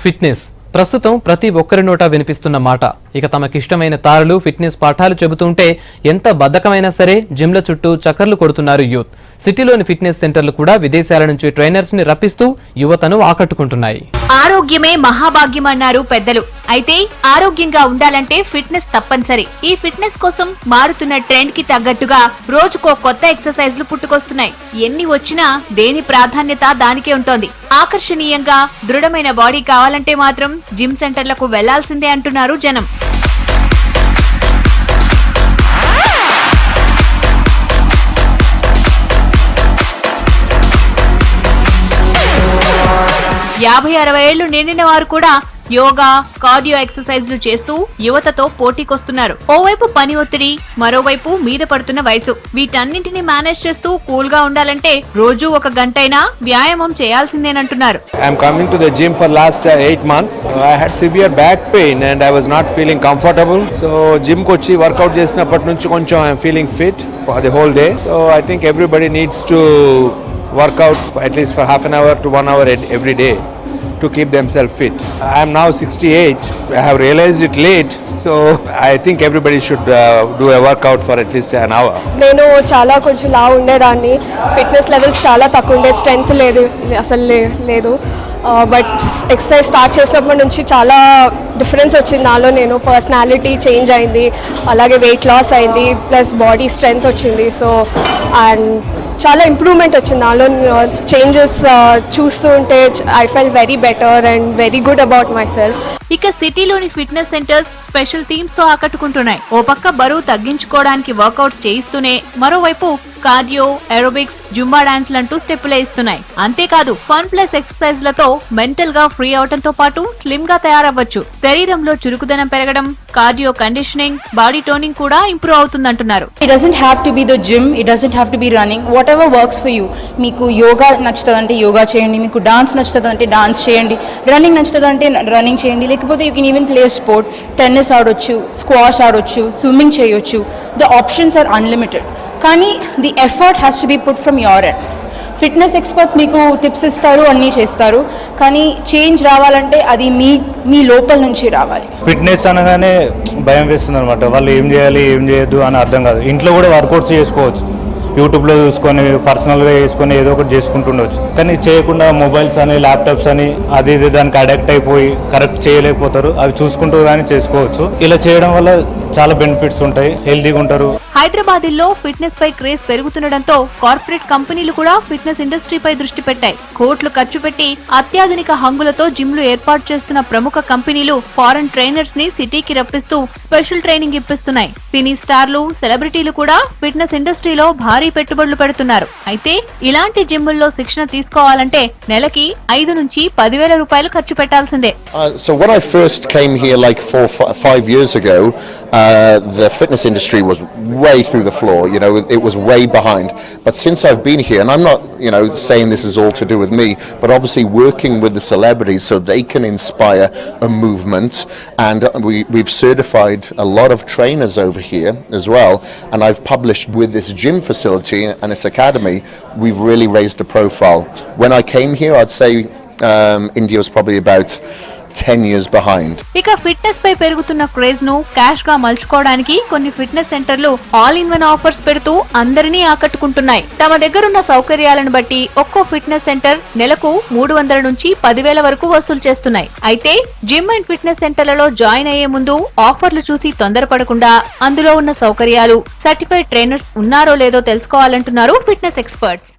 Fitness ప్రస్తుతం ప్రతి ఒక్కరి నోట వినిపిస్తున్న మాట. ఇక తమకిష్టమైన తారలు ఫిట్నెస్ పాఠాలు చెబుతుంటే ఎంత బద్ధకమైనా సరే జిమ్ల చుట్టూ చక్కర్లు కొడుతున్నారు యూత్. సిటీలోని ఫిట్నెస్ సెంటర్లు కూడా విదేశాల నుంచి ట్రైనర్స్ ని రప్పిస్తూ యువతను ఆకట్టుకుంటున్నాయి. ఆరోగ్యమే మహాభాగ్యం అన్నారు పెద్దలు. అయితే ఆరోగ్యంగా ఉండాలంటే ఫిట్నెస్ తప్పనిసరి. ఈ ఫిట్నెస్ కోసం మారుతున్న ట్రెండ్ కి తగ్గట్టుగా రోజుకో కొత్త ఎక్సర్సైజ్లు పుట్టుకొస్తున్నాయి. ఎన్ని వచ్చినా దేని ప్రాధాన్యత దానికే ఉంటోంది. ఆకర్షణీయంగా దృఢమైన బాడీ కావాలంటే మాత్రం జిమ్ సెంటర్లకు వెళ్లాల్సిందే అంటున్నారు జనం. యాభై 60 ఏళ్లు నిండిన వారు కూడా యోగా, కార్డియో ఎక్సర్సైజ్లు చేస్తూ యువతతో పోటీకొస్తున్నారు. ఓవైపు పని ఒత్తిడి, మరోవైపు మీద పడుతున్న వయసు. వీటన్నింటినీ మేనేజ్ చేస్తూ కూల్ గా ఉండాలంటే రోజు 1 గంటైనా వ్యాయామం చేయాల్సిందేనంటున్నారు. I'm coming to the gym for last 8 months. I had severe back pain and I was not feeling comfortable. So gym ko chi workout చేసినప్పటి నుంచి కొంచెం I'm feeling fit for the whole day. So I think everybody needs to work out at least for half an hour to 1 hour every day to keep themselves fit. I am now 68. I have realized it late. So I think everybody should do a workout for at least an hour. నేను చాలా కొంచెం లావు ఉండేదాన్ని. Fitness levels చాలా తక్కువ ఉండే, strength లేదు, అసలు లేదు. బట్ ఎక్సర్సైజ్ స్టార్ట్ చేసినప్పటి నుంచి చాలా డిఫరెన్స్ వచ్చింది నాలో. నేను పర్సనాలిటీ చేంజ్ అయింది, అలాగే వెయిట్ లాస్ అయింది, ప్లస్ బాడీ స్ట్రెంగ్త్ వచ్చింది. సో అండ్ చాలా ఇంప్రూవ్మెంట్ వచ్చింది నాలో. చేంజెస్ చూస్తూ ఉంటే I fell very better and very good about myself. ఇక సిటీలోని ఫిట్నెస్ సెంటర్స్ స్పెషల్ థీమ్స్ తో ఆకట్టుకుంటున్నాయి. ఓ పక్క బరువు తగ్గించుకోవడానికి వర్కౌట్స్ చేయిస్తూనే మరోవైపు కార్డియో, ఏరోబిక్స్, జుంబా డాన్స్ లంటూ స్టెప్పులే ఇస్తున్నాయి. అంతేకాదు ఫన్ ప్లస్ ఎక్సర్సైజ్ లతో మెంటల్ గా ఫ్రీ అవడంతో పాటు స్లిమ్ గా తయారవ్వచ్చు. శరీరంలో చురుకుదనం పెరగడం, కార్డియో కండిషనింగ్, బాడీ టోనింగ్ కూడా improve అవుతుందంటున్నారు. It doesn't have to be the gym, it doesn't have to be running, whatever works for you. మీకు యోగా నచ్చుతుందంటే యోగా చేయండి, మీకు డాన్స్ నచ్చుతుందంటే డాన్స్ చేయండి, రన్నింగ్ నచ్చుతుందంటే రన్నింగ్ చేయండి, లేకపోతే you can even play sport, tennis ఆడొచ్చు, స్క్వాష్ ఆడొచ్చు, స్విమ్మింగ్ చేయొచ్చు. The options are unlimited. కానీ the effort has to be put from your end. Fitness experts మీకు టిప్స్ ఇస్తారు, అన్నీ చేస్తారు, కానీ చేంజ్ రావాలంటే అది మీ లోపల నుంచి రావాలి. ఫిట్నెస్ అనగానే భయం వేస్తుంది అనమాట. వాళ్ళు ఏం చేయాలి ఏం చేయొద్దు అని అర్థం కాదు. ఇంట్లో కూడా వర్కౌట్స్ చేసుకోవచ్చు, యూట్యూబ్లో చూసుకొని పర్సనల్గా వేసుకొని ఏదో ఒకటి చేసుకుంటుండవచ్చు. కానీ చేయకుండా మొబైల్స్ అని, ల్యాప్టాప్స్ అని అది ఇది దానికి అడాక్ట్ అయిపోయి కరెక్ట్ చేయలేకపోతారు. అవి చూసుకుంటూ కానీ చేసుకోవచ్చు. ఇలా చేయడం వల్ల చాలా బెనిఫిట్స్ ఉంటాయి, హెల్తీగా ఉంటారు. హైదరాబాద్ లో ఫిట్నెస్ పై క్రేజ్ పెరుగుతుండటంతో కార్పొరేట్ కంపెనీలు కూడా ఫిట్నెస్ ఇండస్ట్రీపై దృష్టి పెట్టాయి. కోట్లు ఖర్చు పెట్టి అత్యాధునిక హంగులతో జిమ్లు ఏర్పాటు చేస్తున్న ప్రముఖ కంపెనీలు ఫారెన్ ట్రైనర్స్ ని సిటీకి రప్పిస్తూ స్పెషల్ ట్రైనింగ్ ఇప్పిస్తున్నాయి. సినీ స్టార్లు, సెలబ్రిటీలు కూడా ఫిట్నెస్ ఇండస్ట్రీలో భారీ పెట్టుబడులు పెడుతున్నారు. అయితే ఇలాంటి జిమ్ముల్లో శిక్షణ తీసుకోవాలంటే నెలకి 5 నుంచి 10,000 రూపాయలు ఖర్చు పెట్టాల్సిందే. So when I first came here like 4-5 years ago, the fitness industry was way through the floor. You know, it was way behind. But since I've been here, and I'm not, you know, saying this is all to do with me, but obviously working with the celebrities so they can inspire a movement, and we've certified a lot of trainers over here as well, and I've published with this gym facility and this academy, we've really raised the profile. When I came here, I'd say India was probably about 10 years behind. ఇక fitness పై పెరుగుతున్న craze ను cash గా మలుచుకోవడానికి కొన్ని fitness సెంటర్లు all in one offers పెడుతూ అందరినీ ఆకట్టుకుంటున్నాయి. తమ దగ్గరున్న సౌకర్యాలను బట్టి ఒక్కో ఫిట్నెస్ సెంటర్ నెలకు 300 నుంచి 10,000 వరకు వసూలు చేస్తున్నాయి. అయితే జిమ్ అండ్ ఫిట్నెస్ సెంటర్లలో జాయిన్ అయ్యే ముందు ఆఫర్లు చూసి తొందరపడకుండా అందులో ఉన్న సౌకర్యాలు, సర్టిఫైడ్ ట్రైనర్స్ ఉన్నారో లేదో తెలుసుకోవాలంటున్నారు ఫిట్నెస్ ఎక్స్పర్ట్స్.